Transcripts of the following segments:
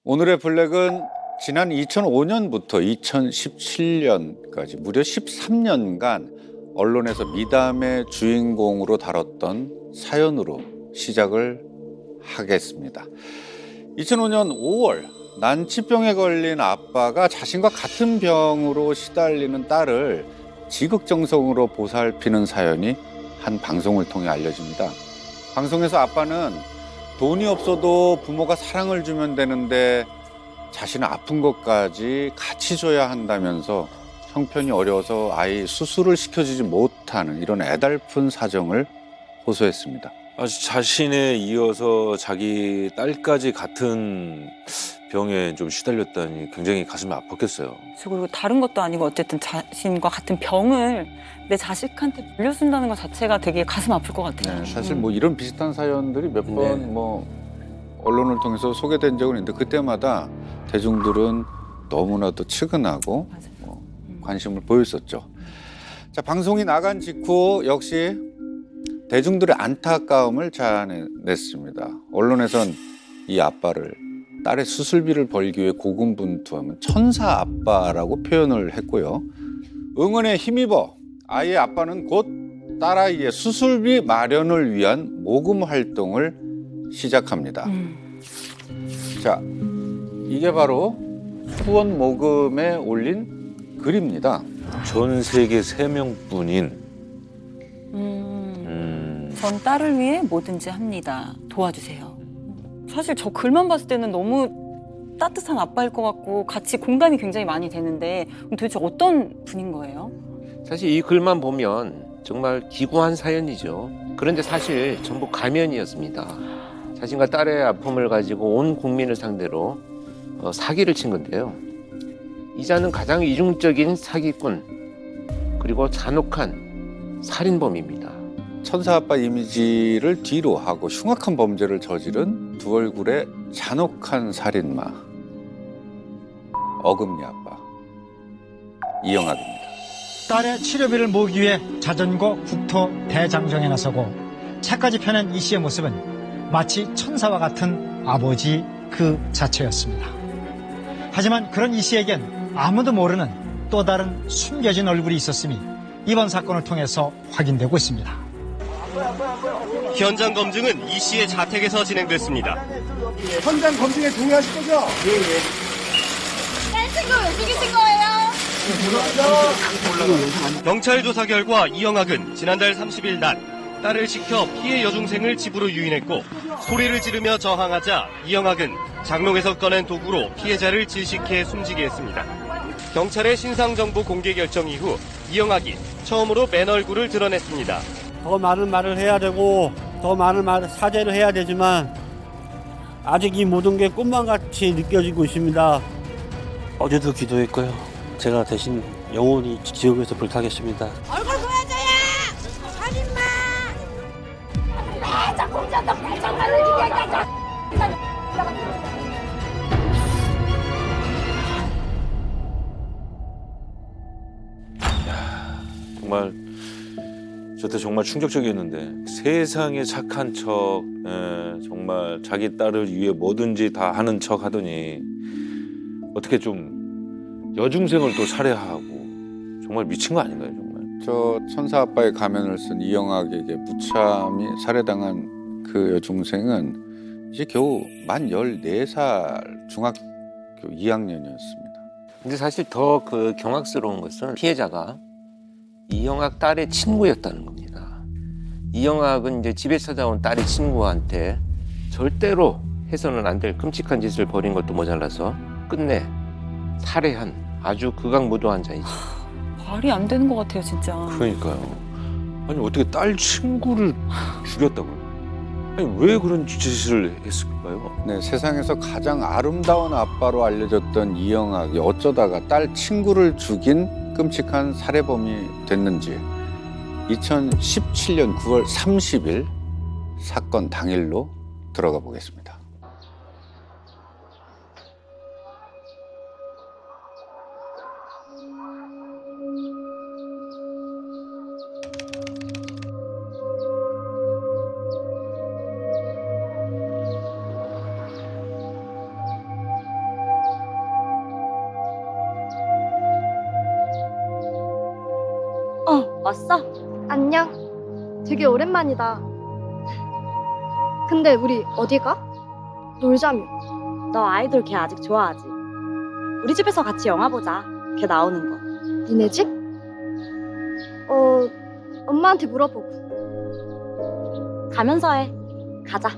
오늘의 블랙은 지난 2005년부터 2017년까지 무려 13년간 언론에서 미담의 주인공으로 다뤘던 사연으로 시작을 하겠습니다. 2005년 5월 난치병에 걸린 아빠가 자신과 같은 병으로 시달리는 딸을 지극정성으로 보살피는 사연이 한 방송을 통해 알려집니다. 방송에서 아빠는 돈이 없어도 부모가 사랑을 주면 되는데 자신은 아픈 것까지 같이 줘야 한다면서 형편이 어려워서 아이 수술을 시켜주지 못하는 이런 애달픈 사정을 호소했습니다. 아주 자신에 이어서 자기 딸까지 같은 병에 좀 시달렸다니 굉장히 가슴이 아팠겠어요. 그리고 다른 것도 아니고 어쨌든 자신과 같은 병을 내 자식한테 물려준다는 것 자체가 되게 가슴 아플 것 같아요. 네, 사실 뭐 이런 비슷한 사연들이 몇 번 뭐 언론을 통해서 소개된 적은 있는데 그때마다 대중들은 너무나도 측은하고 관심을 보였었죠. 자, 방송이 나간 직후 역시 대중들의 안타까움을 자아냈습니다. 언론에선 이 아빠를 딸의 수술비를 벌기 위해 고군분투하면 천사 아빠라고 표현을 했고요. 응원에 힘입어 아이의 아빠는 곧 딸아이의 수술비 마련을 위한 모금 활동을 시작합니다. 자, 이게 바로 후원 모금에 올린 글입니다. 전 세계 3명뿐인 전 딸을 위해 뭐든지 합니다. 도와주세요. 사실 저 글만 봤을 때는 너무 따뜻한 아빠일 것 같고 같이 공감이 굉장히 많이 되는데 도대체 어떤 분인 거예요? 사실 이 글만 보면 정말 기구한 사연이죠. 그런데 사실 전부 가면이었습니다. 자신과 딸의 아픔을 가지고 온 국민을 상대로 사기를 친 건데요. 이자는 가장 이중적인 사기꾼 그리고 잔혹한 살인범입니다. 천사 아빠 이미지를 뒤로 하고 흉악한 범죄를 저지른 두 얼굴의 잔혹한 살인마 어금니 아빠 이영학입니다. 딸의 치료비를 모으기 위해 자전거 국토 대장정에 나서고 차까지 펴낸 이 씨의 모습은 마치 천사와 같은 아버지 그 자체였습니다. 하지만 그런 이 씨에겐 아무도 모르는 또 다른 숨겨진 얼굴이 있었음이 이번 사건을 통해서 확인되고 있습니다. 현장 검증은 이 씨의 자택에서 진행됐습니다. 현장 검증에 동의하실 거죠? 딸 친구 왜 죽이신 거예요? 경찰 조사 결과 이영학은 지난달 30일 낮 딸을 시켜 피해 여중생을 집으로 유인했고 소리를 지르며 저항하자 이영학은 장롱에서 꺼낸 도구로 피해자를 질식해 숨지게 했습니다. 경찰의 신상정보 공개 결정 이후 이영학이 처음으로 맨 얼굴을 드러냈습니다. 더 많은 말을 해야 되고 더 많은 사죄를 해야 되지만 아직 이 모든 게 꿈만 같이 느껴지고 있습니다. 어제도 기도했고요. 제가 대신 영원히 지옥에서 불타겠습니다. 얼굴 보여줘야! 살인마! 아, 저 공자도 발전하는 기계가 정말 저때 정말 충격적이었는데 세상에 착한 척 정말 자기 딸을 위해 뭐든지 다 하는 척 하더니 어떻게 좀 여중생을 또 살해하고 정말 미친 거 아닌가요 정말. 저 천사 아빠의 가면을 쓴 이영학에게 무참히 살해당한 그 여중생은 이제 겨우 만 14살 중학교 2학년이었습니다. 근데 사실 더 그 경악스러운 것은 피해자가 이영학 딸의 친구였다는 겁니다. 이영학은 이제 집에 찾아온 딸의 친구한테 절대로 해서는 안 될 끔찍한 짓을 벌인 것도 모자라서 끝내 살해한 아주 극악무도한 자이죠. 말이 안 되는 것 같아요, 진짜. 그러니까요. 아니 어떻게 딸 친구를 죽였다고요? 아니 왜 그런 짓을 했을까요? 네, 세상에서 가장 아름다운 아빠로 알려졌던 이영학이 어쩌다가 딸 친구를 죽인 끔찍한 살해범이 됐는지 2017년 9월 30일 사건 당일로 들어가 보겠습니다. 왔어? 안녕. 되게 오랜만이다. 근데 우리 어디 가? 놀자며. 너 아이돌 걔 아직 좋아하지? 우리 집에서 같이 영화 보자. 걔 나오는 거. 니네 집? 엄마한테 물어보고. 가면서 해. 가자.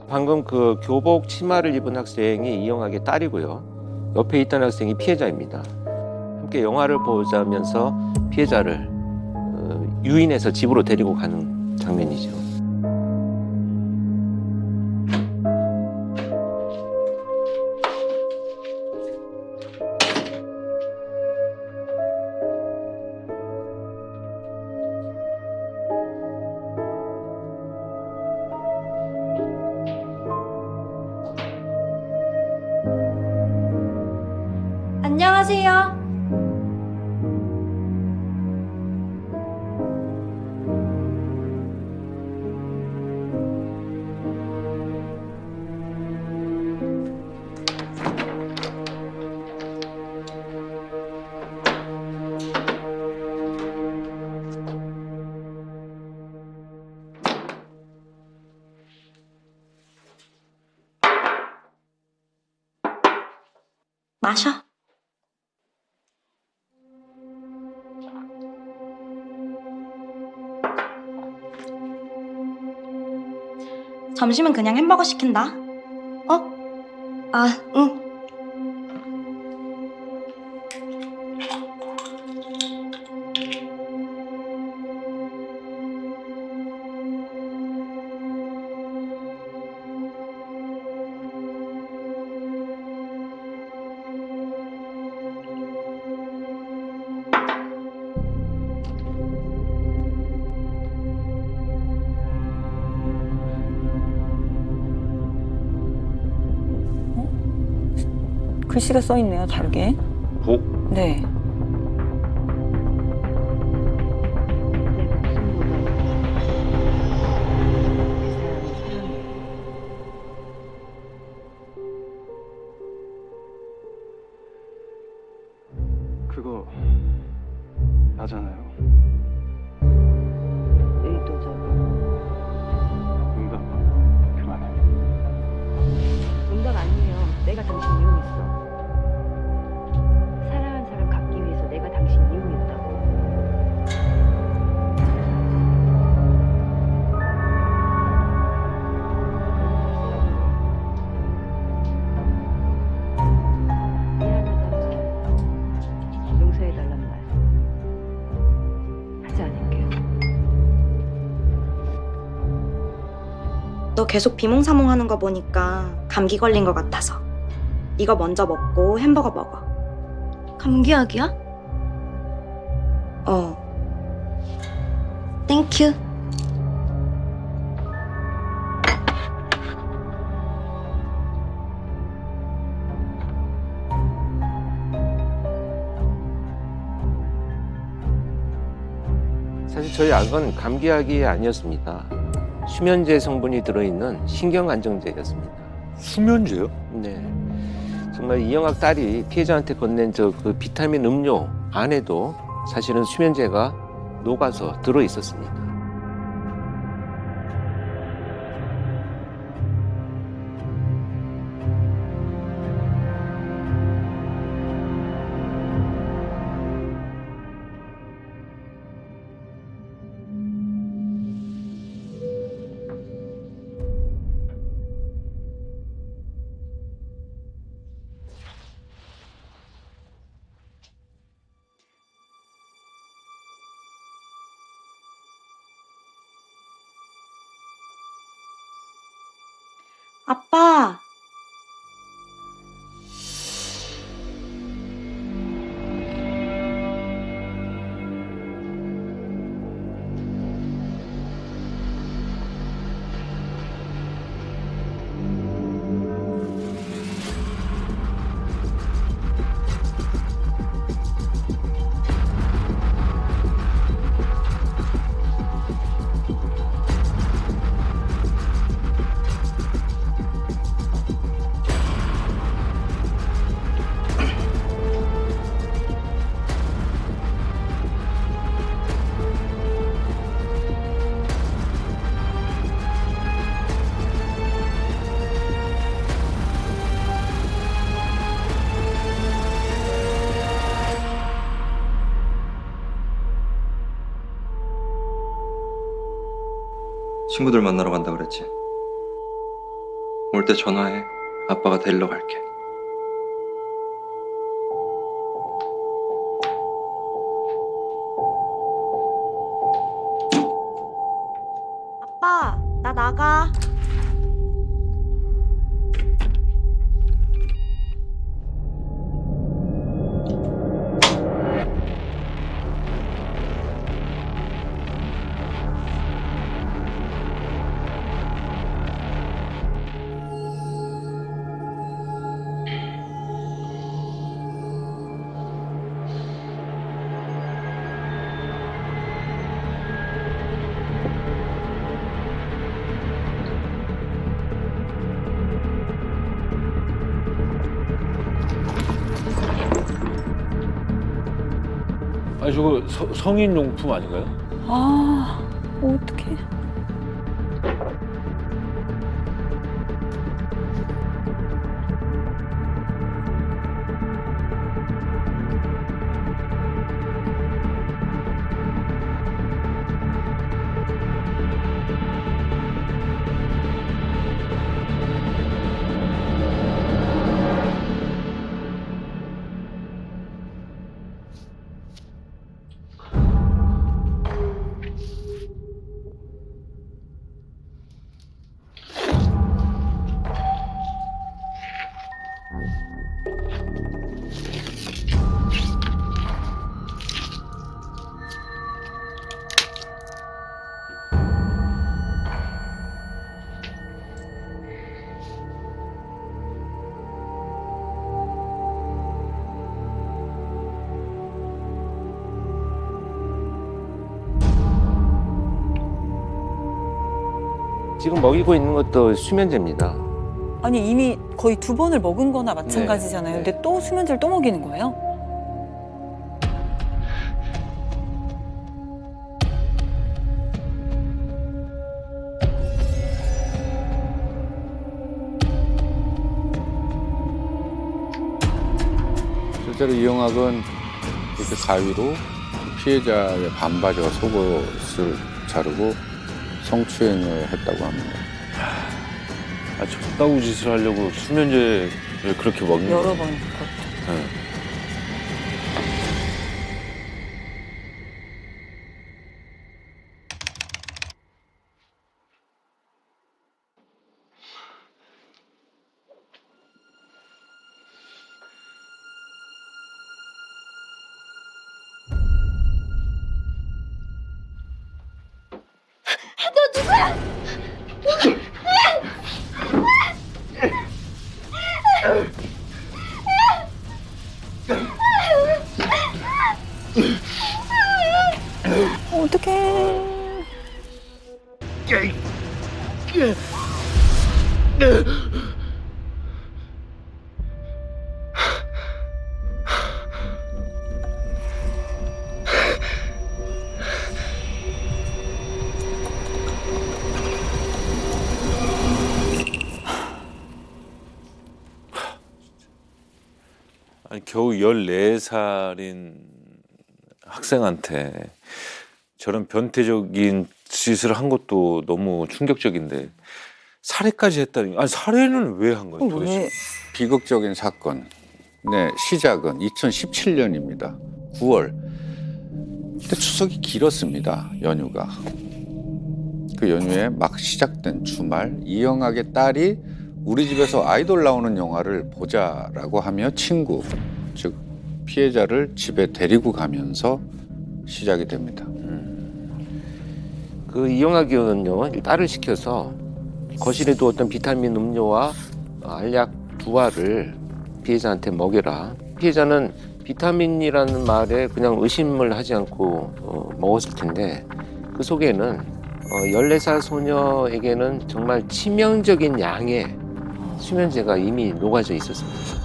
방금 그 교복 치마를 입은 학생이 이영학의 딸이고요. 옆에 있던 학생이 피해자입니다. 함께 영화를 보자면서 피해자를 유인해서 집으로 데리고 가는 장면이죠. 안녕하세요. 마셔. 점심은 그냥 햄버거 시킨다. 어? 아, 응. 글씨가 써 있네요, 다르게. 복? 네. 그거 나잖아요. 의도적으로. 농담 그만해. 농담 아니에요. 내가 당신 이용했어. 사랑한 사람 갖기 위해서 내가 당신 이용했다고. 미안하다는 말, 용서해달라는 말 하지 않을게요. 너 계속 비몽사몽하는 거 보니까 감기 걸린 것 같아서. 이거 먼저 먹고 햄버거 먹어. 감기약이야? 땡큐. 사실 저희 약은 감기약이 아니었습니다. 수면제 성분이 들어있는 신경안정제였습니다. 수면제요? 네. 정말 이영학 딸이 피해자한테 건넨 그 비타민 음료 안에도 사실은 수면제가 녹아서 들어 있었습니다. 아빠. 친구들 만나러 간다 그랬지. 올 때 전화해. 아빠가 데리러 갈게. 아빠, 나 나가. 아니 저거 성인 용품 아닌가요? 아, 어떡해. 지금 먹이고 있는 것도 수면제입니다. 아니 이미 거의 2번을 먹은 거나 마찬가지잖아요. 네. 근데 또 수면제를 또 먹이는 거예요? 실제로 이영학은 이렇게 가위로 피해자의 반바지와 속옷을 자르고 성추행을 했다고 합니다. 아, 저따구 짓을 하려고 수면제를 그렇게 먹는 여러 거예요? 번. 네. 너 누구야? 어떡해. 아니 겨우 14살인 학생한테 저런 변태적인 짓을 한 것도 너무 충격적인데 살해까지 했다니. 아니 살해는 왜 한 거예요 도대체? 왜? 비극적인 사건. 네, 시작은 2017년입니다. 9월. 그때 추석이 길었습니다. 연휴가. 그 연휴에 막 시작된 주말, 이영학의 딸이 우리 집에서 아이돌 나오는 영화를 보자라고 하며 친구, 즉 피해자를 집에 데리고 가면서 시작이 됩니다. 그 이영학이는요, 딸을 시켜서 거실에 두었던 비타민 음료와 알약 2알을 피해자한테 먹여라. 피해자는 비타민이라는 말에 그냥 의심을 하지 않고 먹었을 텐데 그 속에는 14살 소녀에게는 정말 치명적인 양의 수면제가 이미 녹아져 있었습니다.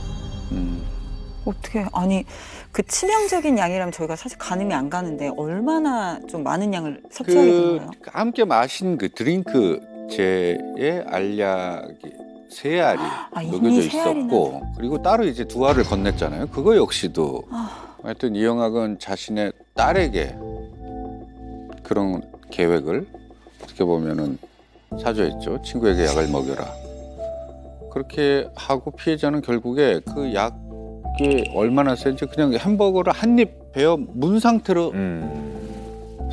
어떻게 아니 그 치명적인 양이라면 저희가 사실 가늠이 안 가는데 얼마나 좀 많은 양을 섭취하게 된 거예요? 함께 마신 그 드링크제에 알약이 3알이 녹여져 이미 3알이나. 있었고, 그리고 따로 이제 2알을 건넸잖아요. 그거 역시도 하여튼 이영학은 자신의 딸에게 그런 계획을 어떻게 보면은 사주했죠. 친구에게 약을 먹여라. 그렇게 하고 피해자는 결국에 그 약이 얼마나 센지 그냥 햄버거를 한 입 베어 문 상태로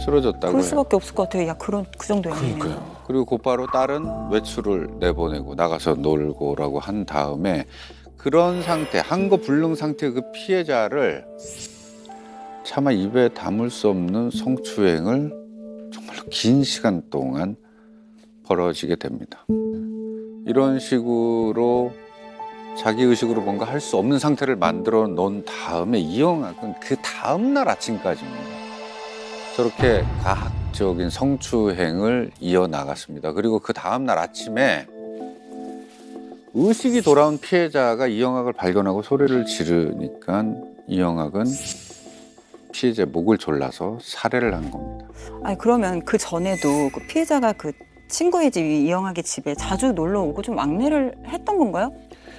쓰러졌다고 그럴 해요. 수밖에 없을 것 같아요. 야, 그 정도 양이면. 그리고 곧바로 딸은 외출을 내보내고 나가서 놀고 오라고 한 다음에 그런 상태, 한거 불능 상태의 그 피해자를 차마 입에 담을 수 없는 성추행을 정말로 긴 시간 동안 벌어지게 됩니다. 이런 식으로 자기 의식으로 뭔가 할 수 없는 상태를 만들어 놓은 다음에 이영학은 그 다음날 아침까지입니다. 저렇게 가학적인 성추행을 이어나갔습니다. 그리고 그 다음날 아침에 의식이 돌아온 피해자가 이영학을 발견하고 소리를 지르니까 이영학은 피해자의 목을 졸라서 살해를 한 겁니다. 아니, 그러면 그 전에도 그 피해자가 그 친구의 집, 이영학의 집에 자주 놀러 오고 좀 왕래를 했던 건가요?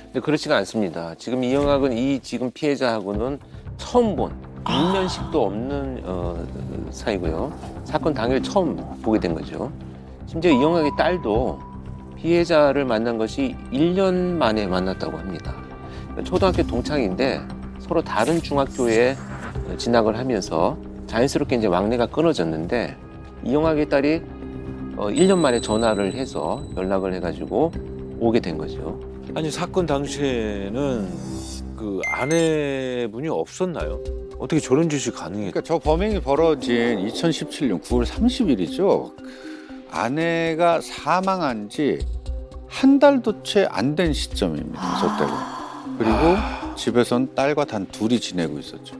근데 그렇지가 않습니다. 지금 이영학은 이 지금 피해자하고는 처음 본 인면식도 없는 사이고요. 사건 당일 처음 보게 된 거죠. 심지어 이영학의 딸도 피해자를 만난 것이 1년 만에 만났다고 합니다. 초등학교 동창인데 서로 다른 중학교에 진학을 하면서 자연스럽게 이제 왕래가 끊어졌는데 이영학의 딸이 1년 만에 전화를 해서 연락을 해가지고 오게 된 거죠. 아니 사건 당시에는 그 아내분이 없었나요? 어떻게 저런 짓이 가능했죠? 그러니까 저 범행이 벌어진 2017년 9월 30일이죠. 아내가 사망한 지 한 달도 채 안 된 시점입니다. 저 때가. 그리고 집에선 딸과 단 둘이 지내고 있었죠.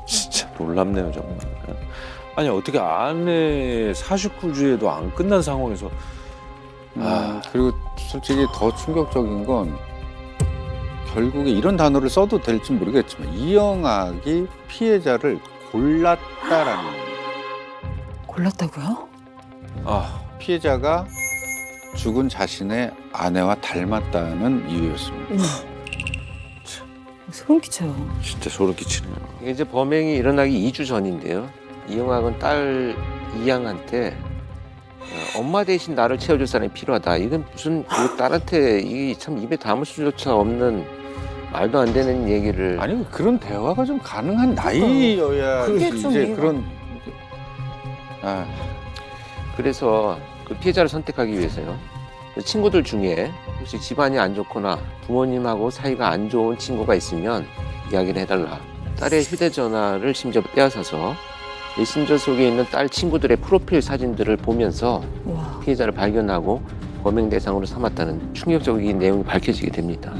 진짜 놀랍네요 정말. 아니 어떻게 아내 49주에도 안 끝난 상황에서 그리고 솔직히 더 충격적인 건 결국에 이런 단어를 써도 될지 모르겠지만 이영학이 피해자를 골랐다라는 겁니다. 골랐다고요? 피해자가 죽은 자신의 아내와 닮았다는 이유였습니다. 소름 끼쳐요. 진짜 소름 끼치네요. 이게 이제 범행이 일어나기 2주 전인데요. 이영학은 딸 이양한테 엄마 대신 나를 채워줄 사람이 필요하다. 이건 무슨 그 딸한테 이게 참 입에 담을 수조차 없는 말도 안 되는 얘기를. 아니 그런 대화가 좀 가능한 나이여야 그게 좀 이제 이해가- 그런. 그래서 그 피해자를 선택하기 위해서요. 그 친구들 중에 혹시 집안이 안 좋거나 부모님하고 사이가 안 좋은 친구가 있으면 이야기를 해달라. 딸의 휴대전화를 심지어 빼앗아서 메신저 속에 있는 딸 친구들의 프로필 사진들을 보면서 와. 피해자를 발견하고 범행 대상으로 삼았다는 충격적인 내용이 밝혀지게 됩니다.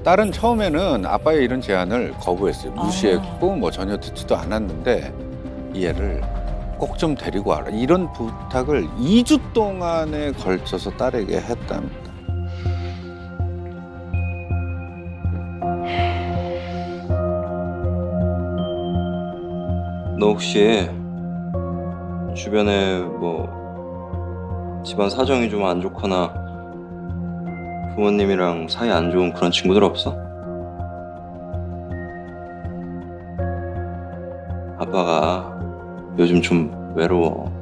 딸은 처음에는 아빠의 이런 제안을 거부했어요. 무시했고 뭐 전혀 듣지도 않았는데 이해를 꼭 좀 데리고 와라. 이런 부탁을 2주 동안에 걸쳐서 딸에게 했답니다. 너 혹시 주변에 뭐 집안 사정이 좀 안 좋거나 부모님이랑 사이 안 좋은 그런 친구들 없어? 아빠가 요즘 좀 외로워.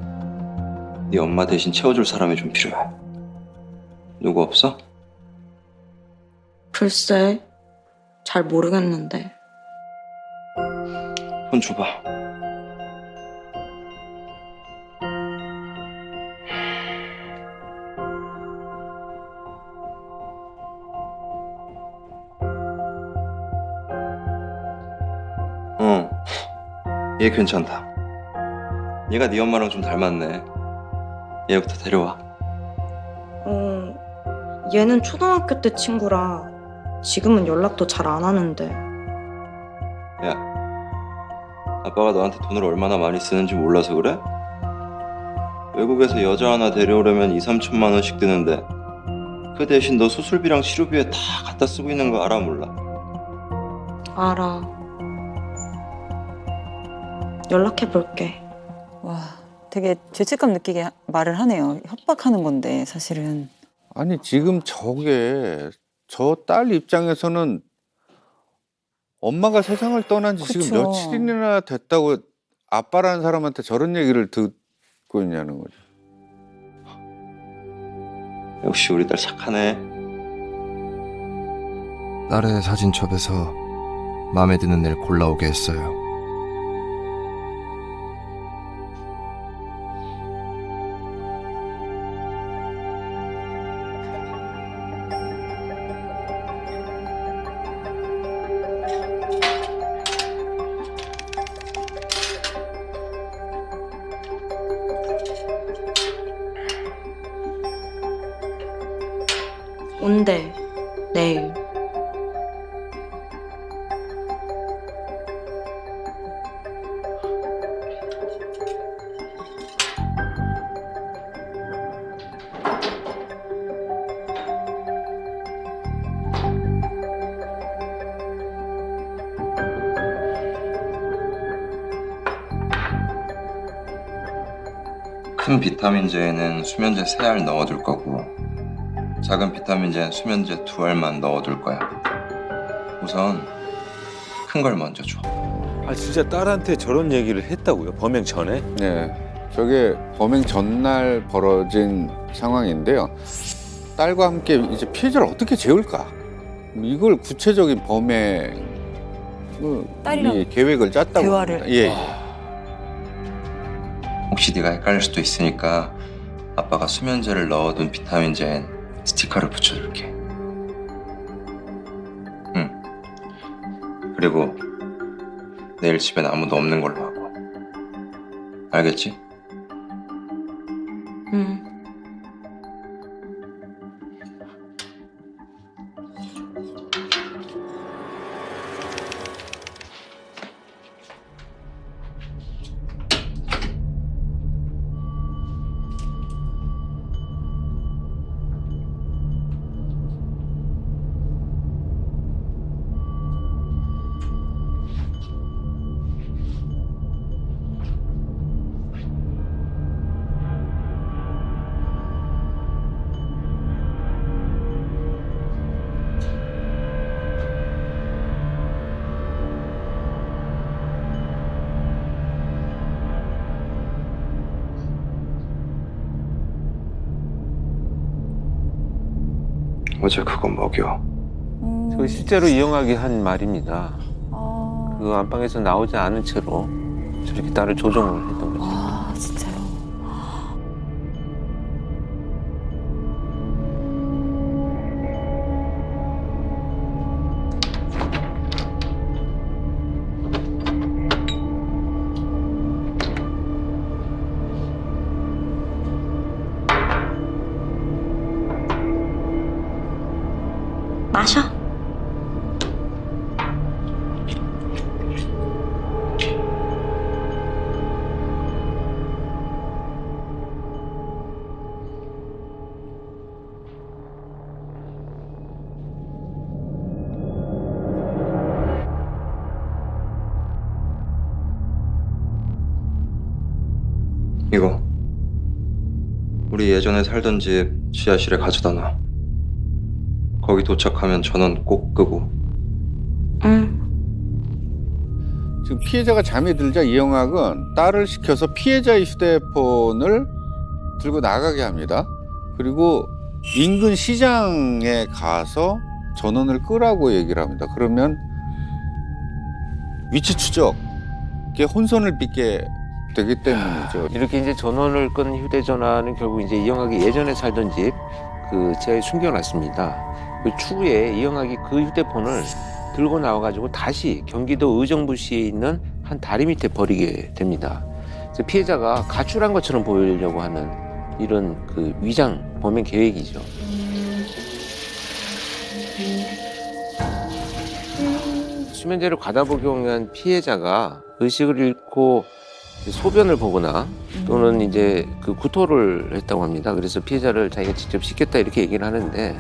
네 엄마 대신 채워줄 사람이 좀 필요해. 누구 없어? 글쎄, 잘 모르겠는데. 폰 줘봐. 얘 괜찮다. 얘가 네 엄마랑 좀 닮았네. 얘부터 데려와. 얘는 초등학교 때 친구라 지금은 연락도 잘 안 하는데. 야, 아빠가 너한테 돈을 얼마나 많이 쓰는지 몰라서 그래? 외국에서 여자 하나 데려오려면 2, 3천만 원씩 드는데 그 대신 너 수술비랑 치료비에 다 갖다 쓰고 있는 거 알아 몰라? 알아. 연락해볼게. 와, 되게 죄책감 느끼게 말을 하네요. 협박하는 건데 사실은. 아니 지금 저게 저 딸 입장에서는 엄마가 세상을 떠난 지 지금 그쵸. 며칠이나 됐다고 아빠라는 사람한테 저런 얘기를 듣고 있냐는 거죠. 역시 우리 딸 착하네. 딸의 사진첩에서 마음에 드는 애를 골라오게 했어요. 온대, 내일. 큰 비타민제에는 수면제 3알 넣어둘 거고 작은 비타민제엔 수면제 2알만 넣어둘 거야. 우선 큰 걸 먼저 줘. 아 진짜 딸한테 저런 얘기를 했다고요? 범행 전에? 네, 저게 범행 전날 벌어진 상황인데요. 딸과 함께 이제 피해자를 어떻게 재울까? 이걸 구체적인 범행 딸이랑 계획을 짰다고 대화를. 합니다. 예. 혹시 네가 헷갈릴 수도 있으니까 아빠가 수면제를 넣어둔 비타민제엔 스티커를 붙여줄게. 응. 그리고 내일 집엔 아무도 없는 걸로 하고. 알겠지? 응. 어제 그거 먹여. 그 실제로 이영학이 한 말입니다. 그 안방에서 나오지 않은 채로 저렇게 딸을 조종을 했던 거죠. 아, 진짜요? 마셔. 이거 우리 예전에 살던 집 지하실에 가져다 놔. 거기 도착하면 전원 꼭 끄고. 응. 지금 피해자가 잠이 들자 이영학은 딸을 시켜서 피해자의 휴대폰을 들고 나가게 합니다. 그리고 인근 시장에 가서 전원을 끄라고 얘기를 합니다. 그러면 위치 추적에 혼선을 빚게 되기 때문이죠. 이렇게 이제 전원을 끈 휴대전화는 결국 이제 이영학이 예전에 살던 집 그 지하에 숨겨놨습니다. 그 추후에 이영학이 그 휴대폰을 들고 나와가지고 다시 경기도 의정부시에 있는 한 다리 밑에 버리게 됩니다. 그래서 피해자가 가출한 것처럼 보이려고 하는 이런 그 위장 범행 계획이죠. 수면제를 과다 복용한 피해자가 의식을 잃고 소변을 보거나 또는 이제 그 구토를 했다고 합니다. 그래서 피해자를 자기가 직접 씻겠다 이렇게 얘기를 하는데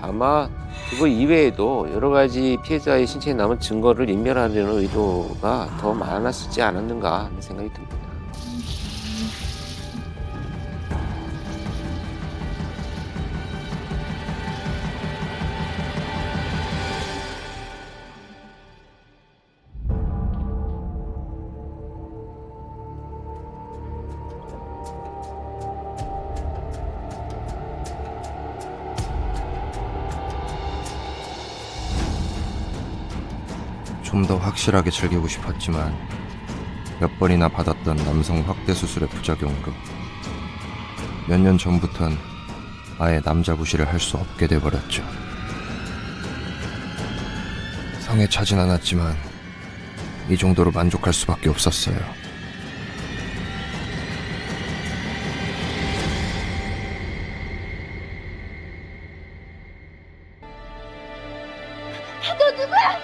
아마 그거 이외에도 여러 가지 피해자의 신체에 남은 증거를 인멸하려는 의도가 더 많았지 않았는가 하는 생각이 듭니다. 좀 더 확실하게 즐기고 싶었지만 몇 번이나 받았던 남성 확대 수술의 부작용으로 몇 년 전부턴 아예 남자 부시를 할 수 없게 돼버렸죠. 성에 차진 않았지만 이 정도로 만족할 수밖에 없었어요. 너 누구야?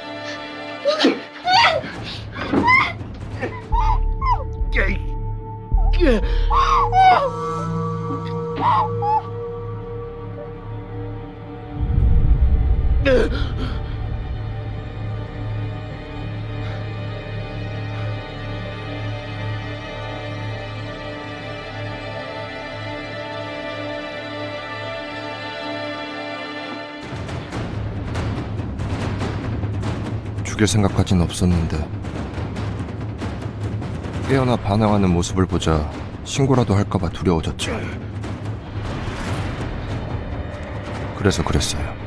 죽일 생각까지는 없었는데 깨어나 반항하는 모습을 보자 신고라도 할까봐 두려워졌죠. 그래서 그랬어요.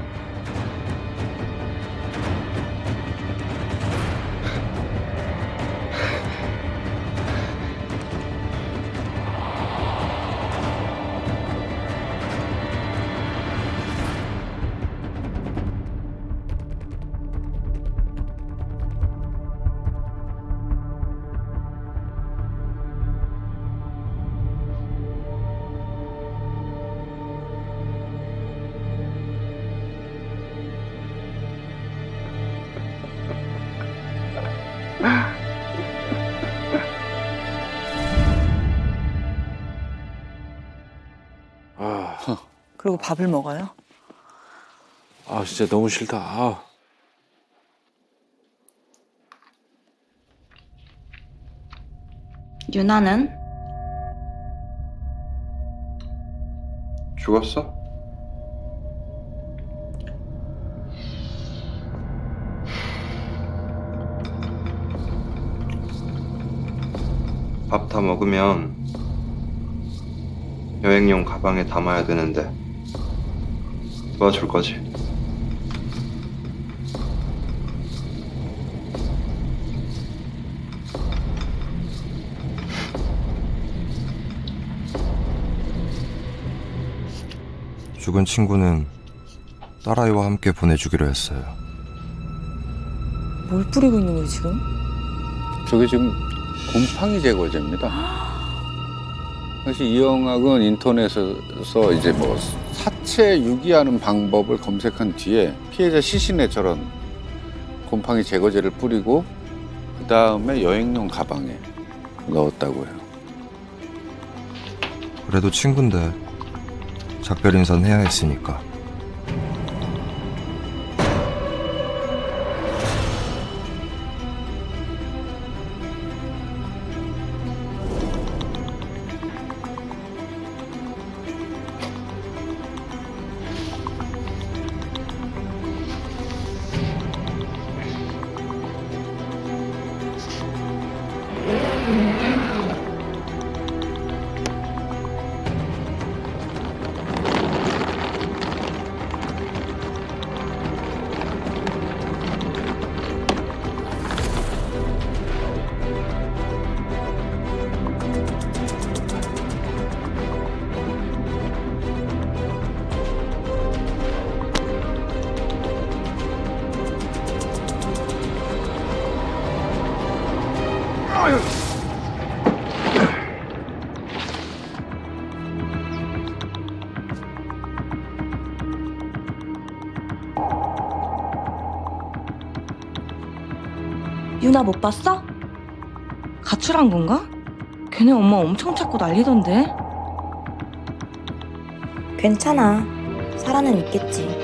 그리고 밥을 먹어요? 아 진짜 너무 싫다. 아. 유나는? 죽었어? 밥 다 먹으면 여행용 가방에 담아야 되는데 도와줄 거지? 죽은 친구는 딸아이와 함께 보내주기로 했어요. 뭘 뿌리고 있는 거예요 지금? 저게 지금 곰팡이 제거제입니다. 사실 이영학은 인터넷에서 이제 뭐 사체 유기하는 방법을 검색한 뒤에 피해자 시신에 저런 곰팡이 제거제를 뿌리고 그 다음에 여행용 가방에 넣었다고 해요. 그래도 친구인데 작별 인사는 해야 했으니까. 유나 못 봤어? 가출한 건가? 걔네 엄마 엄청 찾고 난리던데. 괜찮아. 살아는 있겠지.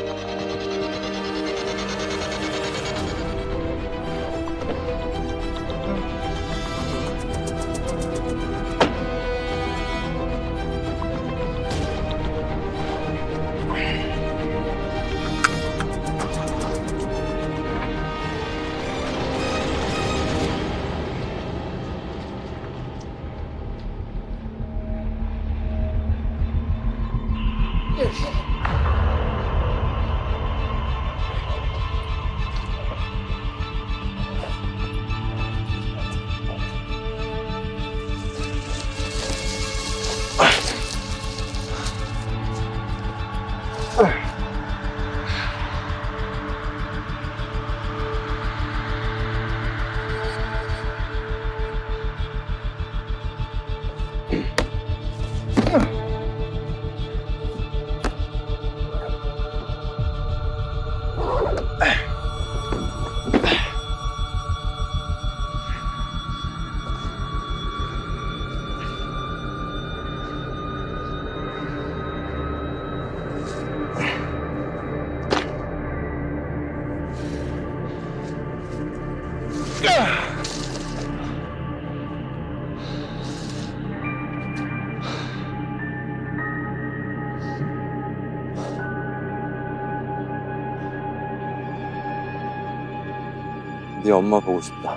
네 엄마 보고 싶다.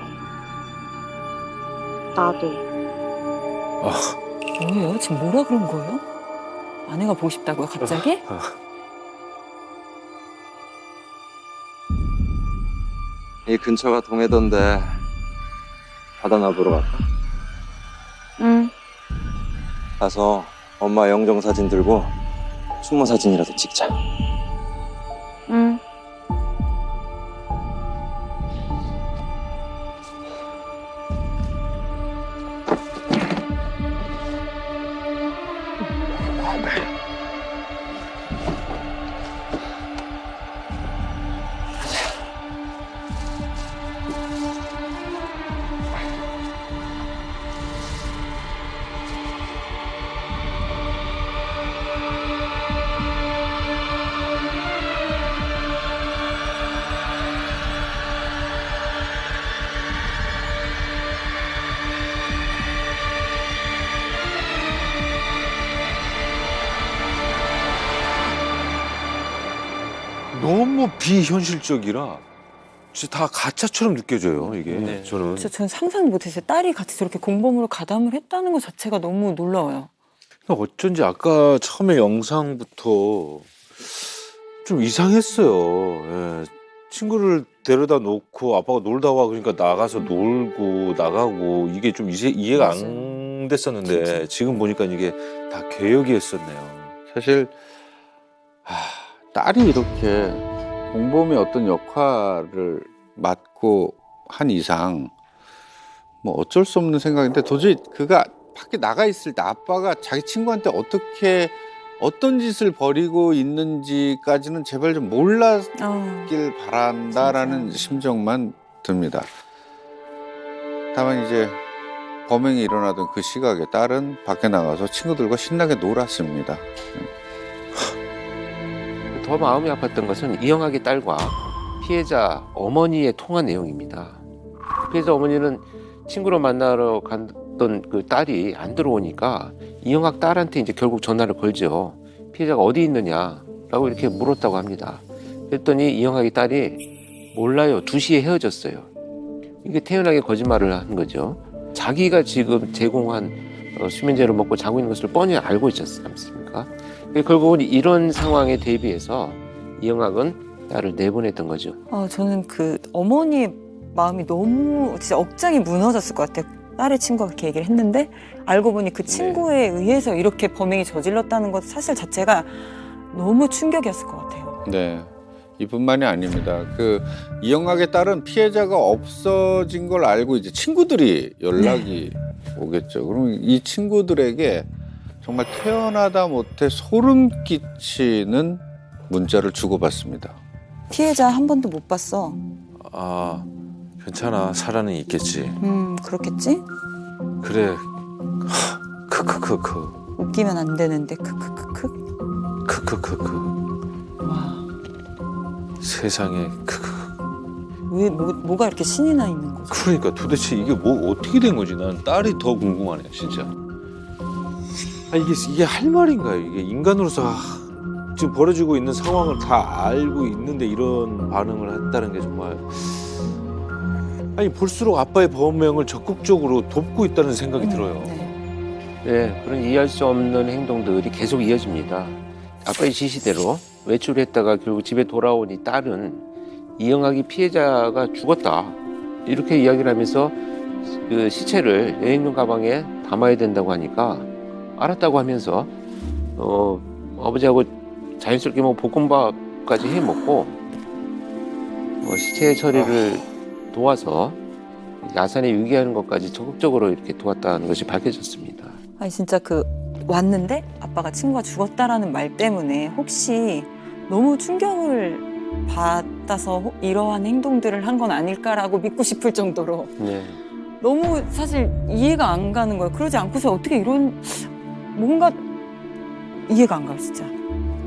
나도. 뭐예요? 지금 뭐라 그런 거예요? 아내가 보고 싶다고요, 갑자기? 이 근처가 동해던데 바다나 보러 갈까? 응. 가서 엄마 영정 사진 들고 추모 사진이라도 찍자. 응. 너무 비현실적이라 진짜 다 가짜처럼 느껴져요, 이게. 네. 저는. 진짜 저는 상상 못했어요. 딸이 같이 저렇게 공범으로 가담을 했다는 것 자체가 너무 놀라워요. 어쩐지 아까 처음에 영상부터 좀 이상했어요. 예. 친구를 데려다 놓고 아빠가 놀다 와 그러니까 나가서 놀고 나가고 이게 좀 이해가 안 됐었는데 진짜. 지금 보니까 이게 다 계획이었었네요. 사실 딸이 이렇게 공범의 어떤 역할을 맡고 한 이상 뭐 어쩔 수 없는 생각인데 도저히 그가 밖에 나가 있을 때 아빠가 자기 친구한테 어떻게 어떤 짓을 벌이고 있는지까지는 제발 좀 몰랐길 바란다라는 심정만 듭니다. 다만 이제 범행이 일어나던 그 시각에 딸은 밖에 나가서 친구들과 신나게 놀았습니다. 더 마음이 아팠던 것은 이영학의 딸과 피해자 어머니의 통화 내용입니다. 피해자 어머니는 친구를 만나러 갔던 그 딸이 안 들어오니까 이영학 딸한테 이제 결국 전화를 걸죠. 피해자가 어디 있느냐라고 이렇게 물었다고 합니다. 그랬더니 이영학의 딸이 몰라요. 2시에 헤어졌어요. 이게 태연하게 거짓말을 한 거죠. 자기가 지금 제공한 수면제를 먹고 자고 있는 것을 뻔히 알고 있지 않습니까? 결국은 이런 상황에 대비해서 이영학은 딸을 내보냈던 거죠. 저는 그 어머니의 마음이 너무 진짜 억장이 무너졌을 것 같아요. 딸의 친구가 그렇게 얘기를 했는데 알고 보니 그 친구에 의해서 이렇게 범행이 저질렀다는 것 사실 자체가 너무 충격이었을 것 같아요. 네. 이뿐만이 아닙니다. 그 이영학의 딸은 피해자가 없어진 걸 알고 이제 친구들이 연락이 오겠죠. 그러면 이 친구들에게 정말 태어나다 못해 소름 끼치는 문자를 주고받습니다. 피해자 한 번도 못 봤어. 아, 괜찮아. 살아는 있겠지. 그렇겠지? 그래. 크크크크. 웃기면 안 되는데 크크크크. 크크크크. 와. 세상에 크크. 왜 뭐가 이렇게 신이 나 있는 거죠? 그러니까 도대체 이게 뭐 어떻게 된 거지? 난 딸이 더 궁금하네요, 진짜. 이게 할 말인가요? 이게 인간으로서 지금 벌어지고 있는 상황을 다 알고 있는데 이런 반응을 한다는 게 정말 볼수록 아빠의 범행을 적극적으로 돕고 있다는 생각이 들어요. 네, 그런 이해할 수 없는 행동들이 계속 이어집니다. 아빠의 지시대로 외출했다가 결국 집에 돌아온 이 딸은 이영학이 피해자가 죽었다 이렇게 이야기를 하면서 그 시체를 여행용 가방에 담아야 된다고 하니까 알았다고 하면서 아버지하고 자연스럽게 뭐 볶음밥까지 해 먹고 시체 처리를 도와서 야산에 유기하는 것까지 적극적으로 이렇게 도왔다는 것이 밝혀졌습니다. 아니 진짜 그 왔는데 아빠가 친구가 죽었다라는 말 때문에 혹시 너무 충격을 받아서 이러한 행동들을 한 건 아닐까라고 믿고 싶을 정도로 네. 너무 사실 이해가 안 가는 거예요. 그러지 않고서 어떻게 이런 뭔가 이해가 안 가요, 진짜.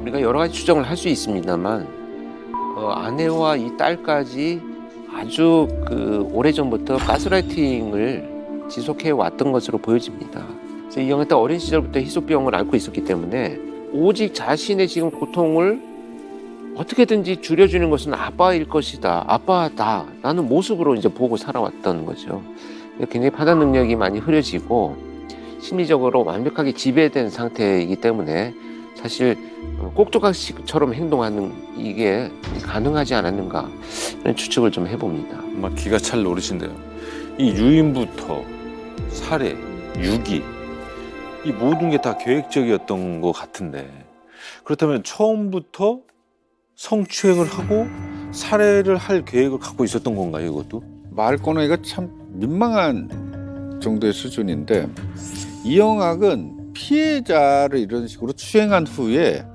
우리가 여러 가지 추정을 할 수 있습니다만 아내와 이 딸까지 아주 그 오래전부터 가스라이팅을 지속해 왔던 것으로 보여집니다. 그래서 이 영화 때 어린 시절부터 희소병을 앓고 있었기 때문에 오직 자신의 지금 고통을 어떻게든지 줄여주는 것은 아빠일 것이다. 아빠다. 라는 모습으로 이제 보고 살아왔던 거죠. 굉장히 판단 능력이 많이 흐려지고 심리적으로 완벽하게 지배된 상태이기 때문에 사실 꼭조각식처럼 행동하는 이게 가능하지 않았는가 하는 추측을 좀 해봅니다. 정말 기가 찰 노릇인데요. 이 유인부터 살해, 유기 이 모든 게 다 계획적이었던 것 같은데 그렇다면 처음부터 성추행을 하고 살해를 할 계획을 갖고 있었던 건가요, 이것도? 말 꺼내기가 참 민망한 정도의 수준인데 이영학은 피해자를 이런 식으로 추행한 후에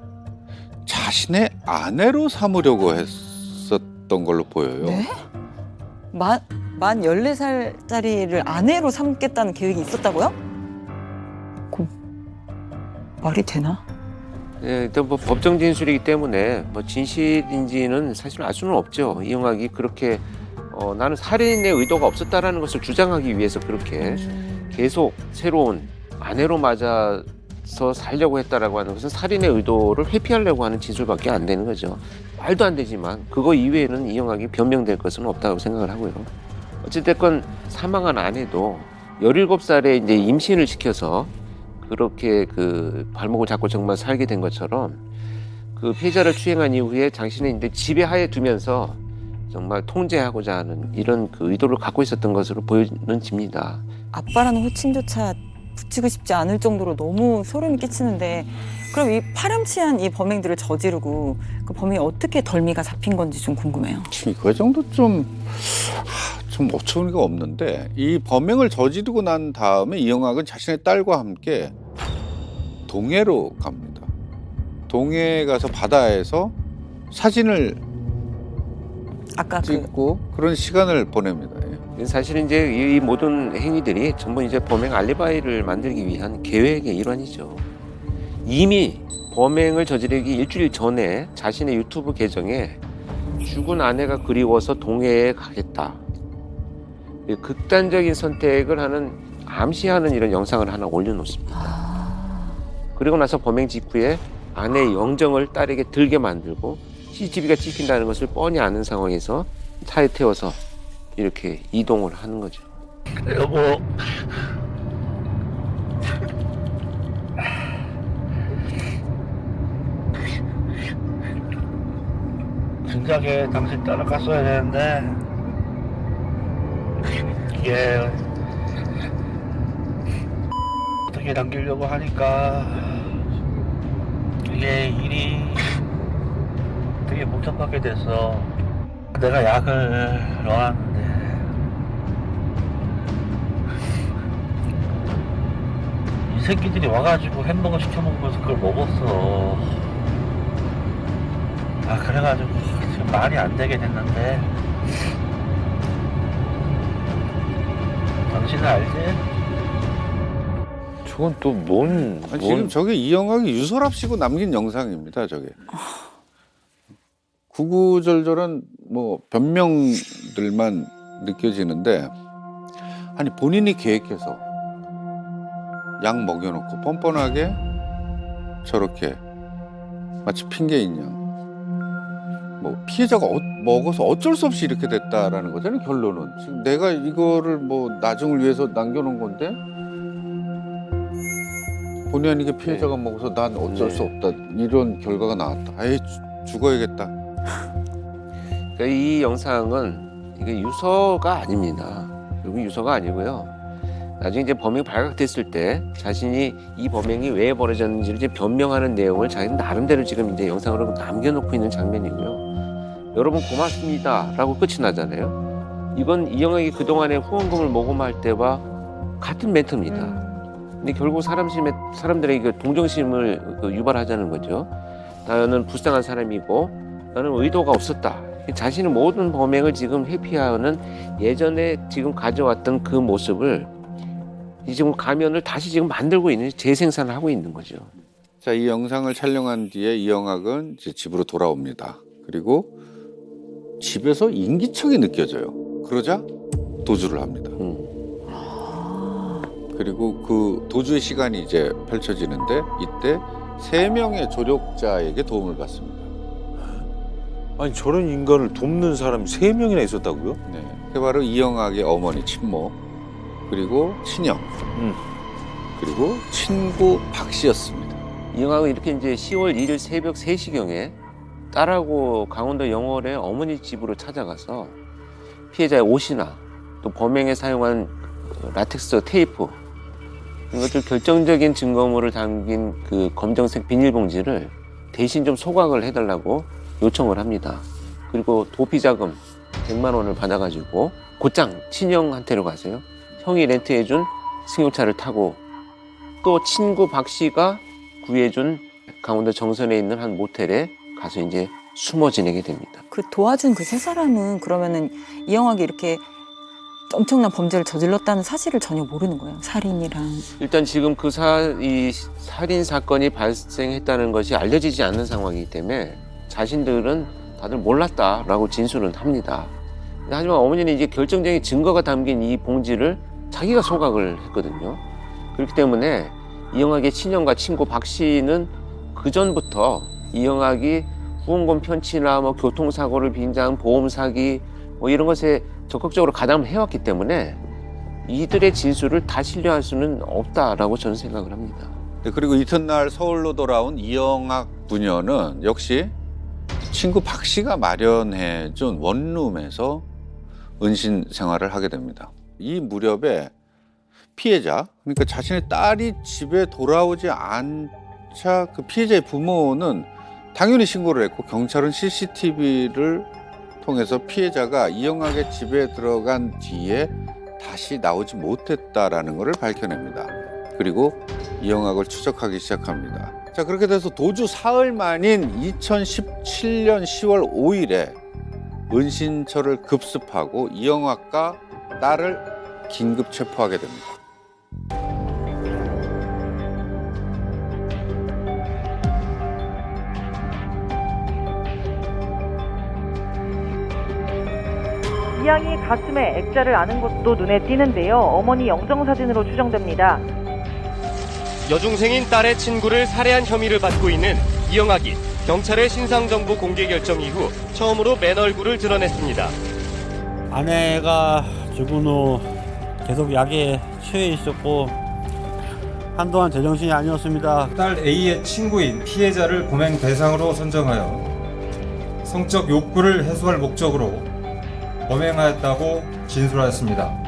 자신의 아내로 삼으려고 했었던 걸로 보여요. 네? 만 14살짜리를 아내로 삼겠다는 계획이 있었다고요? 말이 되나? 네, 일단 뭐 법정 진술이기 때문에 뭐 진실인지는 사실 알 수는 없죠. 이영학이 그렇게 나는 살인의 의도가 없었다라는 것을 주장하기 위해서 그렇게 계속 새로운 아내로 맞아서 살려고 했다라고 하는 것은 살인의 의도를 회피하려고 하는 진술밖에 안 되는 거죠. 말도 안 되지만 그거 이외에는 이영학이 변명될 것은 없다고 생각을 하고요. 어찌됐건 사망한 아내도 17살에 이제 임신을 시켜서 그렇게 그 발목을 잡고 정말 살게 된 것처럼 그 피해자를 추행한 이후에 당신의 이제 지배하에 두면서 정말 통제하고자 하는 이런 그 의도를 갖고 있었던 것으로 보여집니다. 아빠라는 호칭조차 붙이고 싶지 않을 정도로 너무 소름이 끼치는데 그럼 이 파렴치한 이 범행들을 저지르고 그 범인이 어떻게 덜미가 잡힌 건지 좀 궁금해요. 그 정도 좀 어처구니가 없는데 이 범행을 저지르고 난 다음에 이영학은 자신의 딸과 함께 동해로 갑니다. 동해에 가서 바다에서 사진을 아까 찍고 그런 시간을 보냅니다. 사실은 이제 이 모든 행위들이 전부 이제 범행 알리바이를 만들기 위한 계획의 일환이죠. 이미 범행을 저지르기 일주일 전에 자신의 유튜브 계정에 죽은 아내가 그리워서 동해에 가겠다. 극단적인 선택을 하는 암시하는 이런 영상을 하나 올려놓습니다. 그리고 나서 범행 직후에 아내의 영정을 딸에게 들게 만들고 CCTV가 찍힌다는 것을 뻔히 아는 상황에서 차에 태워서 이렇게 이동을 하는 거죠. 여보, 진작에 당신 따라갔어야 되는데 이게 어떻게 남기려고 하니까 이게 일이 되게 복잡하게 돼서 내가 약을 넣었는데 이 새끼들이 와가지고 햄버거 시켜 먹으면서 그걸 먹었어. 그래가지고 지금 말이 안 되게 됐는데 당신은 알지? 저건 또 뭔 지금 저게 이영학이 유서랍시고 남긴 영상입니다. 저게 구구절절한 뭐 변명들만 느껴지는데 아니 본인이 계획해서 약 먹여놓고 뻔뻔하게 저렇게 마치 핑계인 양 뭐 피해자가 먹어서 어쩔 수 없이 이렇게 됐다라는 거잖아요. 결론은 지금 내가 이거를 뭐 나중을 위해서 남겨놓은 건데 본의 아니게 피해자가 먹어서 난 어쩔 수 없다 이런 결과가 나왔다. 아예 죽어야겠다. 그러니까 이 영상은 이게 유서가 아닙니다. 결국 유서가 아니고요. 나중에 이제 범행이 발각됐을 때 자신이 이 범행이 왜 벌어졌는지를 이제 변명하는 내용을 자기는 나름대로 지금 이제 영상으로 남겨놓고 있는 장면이고요. 여러분 고맙습니다라고 끝이 나잖아요. 이건 이영학이 그동안에 후원금을 모금할 때와 같은 멘트입니다. 근데 결국 사람들의 그 동정심을 유발하자는 거죠. 나는 불쌍한 사람이고 나는 의도가 없었다. 자신의 모든 범행을 지금 회피하는 예전에 지금 가져왔던 그 모습을 지금 가면을 다시 지금 만들고 있는 재생산을 하고 있는 거죠. 자, 이 영상을 촬영한 뒤에 이영학은 이제 집으로 돌아옵니다. 그리고 집에서 인기척이 느껴져요. 그러자 도주를 합니다. 그리고 그 도주의 시간이 이제 펼쳐지는데 이때 3명의 조력자에게 도움을 받습니다. 아니 저런 인간을 돕는 사람이 3명이나 있었다고요? 네, 그 바로 이영학의 어머니 친모, 그리고 친형, 그리고 친구 박 씨였습니다. 이영학은 이렇게 이제 10월 1일 새벽 3시경에 딸하고 강원도 영월의 어머니 집으로 찾아가서 피해자의 옷이나 또 범행에 사용한 라텍스 테이프 이것들 결정적인 증거물을 담긴 그 검정색 비닐봉지를 대신 좀 소각을 해달라고 요청을 합니다. 그리고 도피자금 100만 원을 받아가지고 곧장 친형한테로 가세요. 형이 렌트해준 승용차를 타고 또 친구 박 씨가 구해준 강원도 정선에 있는 한 모텔에 가서 이제 숨어 지내게 됩니다. 그 도와준 그 3사람은 그러면은 이영학이 이렇게 엄청난 범죄를 저질렀다는 사실을 전혀 모르는 거예요. 살인이랑. 일단 지금 이 살인 사건이 발생했다는 것이 알려지지 않는 상황이기 때문에 자신들은 다들 몰랐다라고 진술은 합니다. 하지만 어머니는 이제 결정적인 증거가 담긴 이 봉지를 자기가 소각을 했거든요. 그렇기 때문에 이영학의 친형과 친구 박 씨는 그 전부터 이영학이 후원금 편취나 뭐 교통사고를 빈자한 보험 사기 뭐 이런 것에 적극적으로 가담을 해왔기 때문에 이들의 진술을 다 신뢰할 수는 없다라고 저는 생각을 합니다. 네, 그리고 이튿날 서울로 돌아온 이영학 부녀는 역시 친구 박 씨가 마련해준 원룸에서 은신 생활을 하게 됩니다. 이 무렵에 피해자, 그러니까 자신의 딸이 집에 돌아오지 않자 그 피해자의 부모는 당연히 신고를 했고 경찰은 CCTV를 통해서 피해자가 이영학의 집에 들어간 뒤에 다시 나오지 못했다라는 것을 밝혀냅니다. 그리고 이영학을 추적하기 시작합니다. 자, 그렇게 돼서 도주 사흘 만인 2017년 10월 5일에 은신처를 급습하고 이영학과 딸을 긴급 체포하게 됩니다. 이양이 가슴에 액자를 아는 것도 눈에 띄는데요. 어머니 영정사진으로 추정됩니다. 여중생인 딸의 친구를 살해한 혐의를 받고 있는 이영학이 경찰의 신상정보 공개 결정 이후 처음으로 맨 얼굴을 드러냈습니다. 아내가 죽은 후 계속 약에 취해 있었고 한동안 제정신이 아니었습니다. 딸 A의 친구인 피해자를 범행 대상으로 선정하여 성적 욕구를 해소할 목적으로 범행하였다고 진술하였습니다.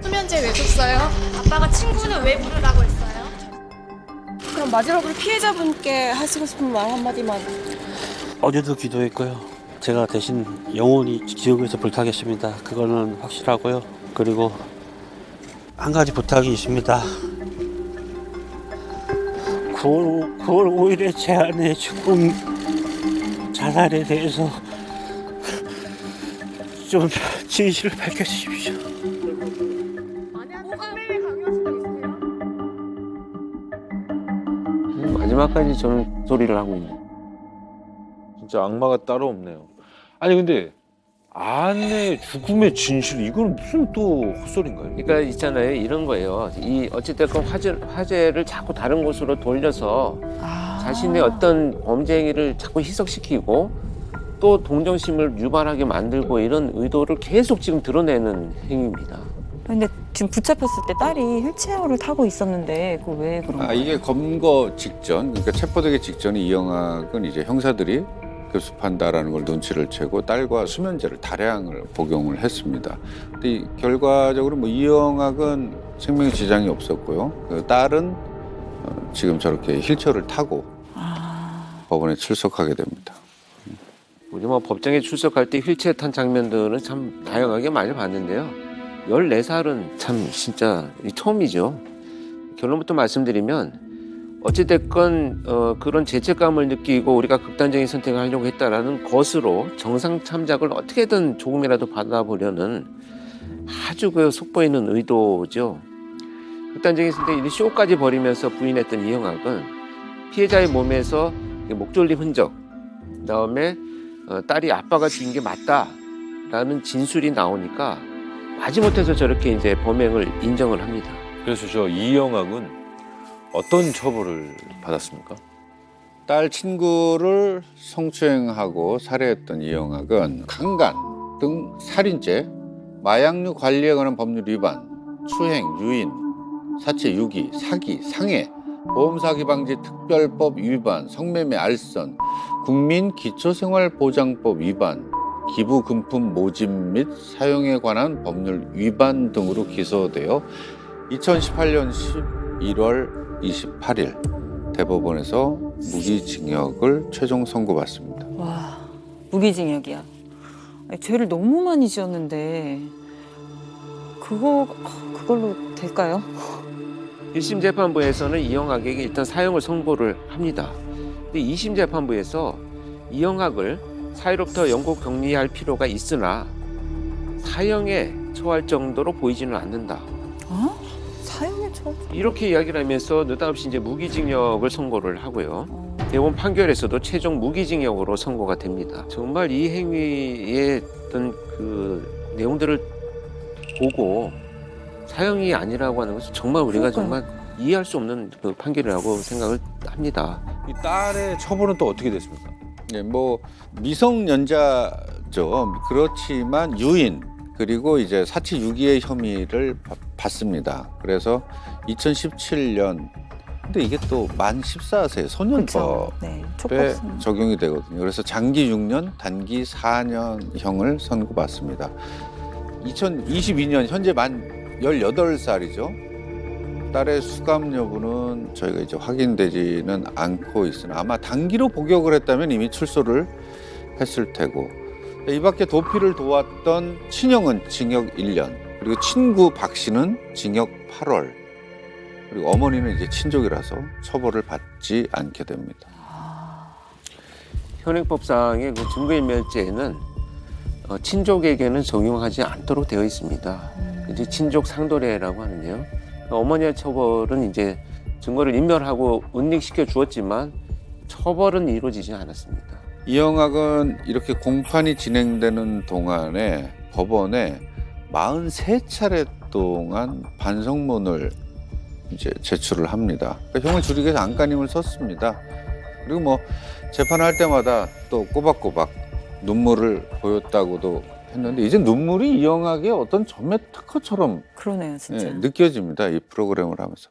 수면제 왜 줬어요? 아빠가 친구는 왜 부르라고 했어요? 그럼 마지막으로 피해자분께 하시고 싶은 말 한마디만. 어제도 기도했고요. 제가 대신 영원히 지옥에서 불타겠습니다. 그거는 확실하고요. 그리고 한 가지 부탁이 있습니다. 9월 5일에 제 아내 죽음 자살에 대해서 좀 진실을 밝혀주십시오. 마지막까지 저는 소리를 하고 있는. 진짜 악마가 따로 없네요. 아니 근데 아내의 죽음의 진실 이건 무슨 또 헛소리인가요? 그러니까 있잖아요. 이런 거예요. 이 어찌됐건 화제를 자꾸 다른 곳으로 돌려서 자신의 어떤 범죄 행위를 자꾸 희석시키고 또 동정심을 유발하게 만들고 이런 의도를 계속 지금 드러내는 행위입니다. 근데 지금 붙잡혔을 때 딸이 휠체어를 타고 있었는데 그거 왜 그런 거예요? 이게 검거 직전, 그러니까 체포되기 직전에 이영학은 이제 형사들이 급습한다라는 걸 눈치를 채고 딸과 수면제를 다량을 복용을 했습니다. 근데 결과적으로 뭐 이영학은 생명에 지장이 없었고요. 그 딸은 지금 저렇게 휠체어를 타고 법원에 출석하게 됩니다. 우리 뭐 법정에 출석할 때 휠체어 탄 장면들은 참 다양하게 많이 봤는데요. 14살은 참 진짜 처음이죠. 결론부터 말씀드리면 어찌됐건 그런 죄책감을 느끼고 우리가 극단적인 선택을 하려고 했다라는 것으로 정상 참작을 어떻게든 조금이라도 받아보려는 아주 그 속보이는 의도죠. 극단적인 선택, 쇼까지 벌이면서 부인했던 이영학은 피해자의 몸에서 목졸림 흔적, 그다음에 딸이 아빠가 죽인 게 맞다라는 진술이 나오니까 마지못해서 저렇게 이제 범행을 인정을 합니다. 그래서 저 이영학은 어떤 처벌을 받았습니까? 딸 친구를 성추행하고 살해했던 이영학은 강간 등 살인죄, 마약류 관리에 관한 법률 위반, 추행, 유인, 사체 유기, 사기, 상해, 보험사기방지 특별법 위반, 성매매 알선, 국민기초생활보장법 위반, 기부금품 모집 및 사용에 관한 법률 위반 등으로 기소되어 2018년 11월 28일 대법원에서 무기징역을 최종 선고받습니다. 와, 무기징역이야. 아니, 죄를 너무 많이 지었는데 그걸로 될까요? 1심 재판부에서는 이영학에게 일단 사형을 선고를 합니다. 근데 2심 재판부에서 이영학을 사회로부터 영구 격리할 필요가 있으나 사형에 처할 정도로 보이지는 않는다. 사형에 처? 이렇게 이야기를 하면서 느닷없이 이제 무기징역을 선고를 하고요. 대법원 판결에서도 최종 무기징역으로 선고가 됩니다. 정말 이 행위의 어떤 그 내용들을 보고 사형이 아니라고 하는 것은 정말 우리가 정말 이해할 수 없는 그 판결이라고 생각을 합니다. 이 딸의 처벌은 또 어떻게 됐습니까? 네, 뭐 미성년자죠. 그렇지만 유인 그리고 이제 사체 유기의 혐의를 받습니다. 그래서 2017년 근데 이게 또 만 14세 소년법에 적용이 되거든요. 그래서 장기 6년, 단기 4년형을 선고받습니다. 2022년 현재 만 18살이죠. 딸의 수감 여부는 저희가 이제 확인되지는 않고 있으나 아마 단기로 복역을 했다면 이미 출소를 했을 테고 이 밖에 도피를 도왔던 친형은 징역 1년 그리고 친구 박 씨는 징역 8월 그리고 어머니는 이제 친족이라서 처벌을 받지 않게 됩니다. 현행법상의 그 증거인멸죄는 친족에게는 적용하지 않도록 되어 있습니다. 이제 친족 상도례라고 하는데요. 어머니의 처벌은 이제 증거를 인멸하고 은닉시켜 주었지만 처벌은 이루어지지 않았습니다. 이영학은 이렇게 공판이 진행되는 동안에 법원에 43차례 동안 반성문을 이제 제출을 합니다. 그러니까 형을 줄이기 위해서 안간힘을 썼습니다. 그리고 뭐 재판할 때마다 또 꼬박꼬박 눈물을 보였다고도 했는데 이제 눈물이 이영학의 어떤 전매 특허처럼 그러네요, 진짜. 느껴집니다. 이 프로그램을 하면서.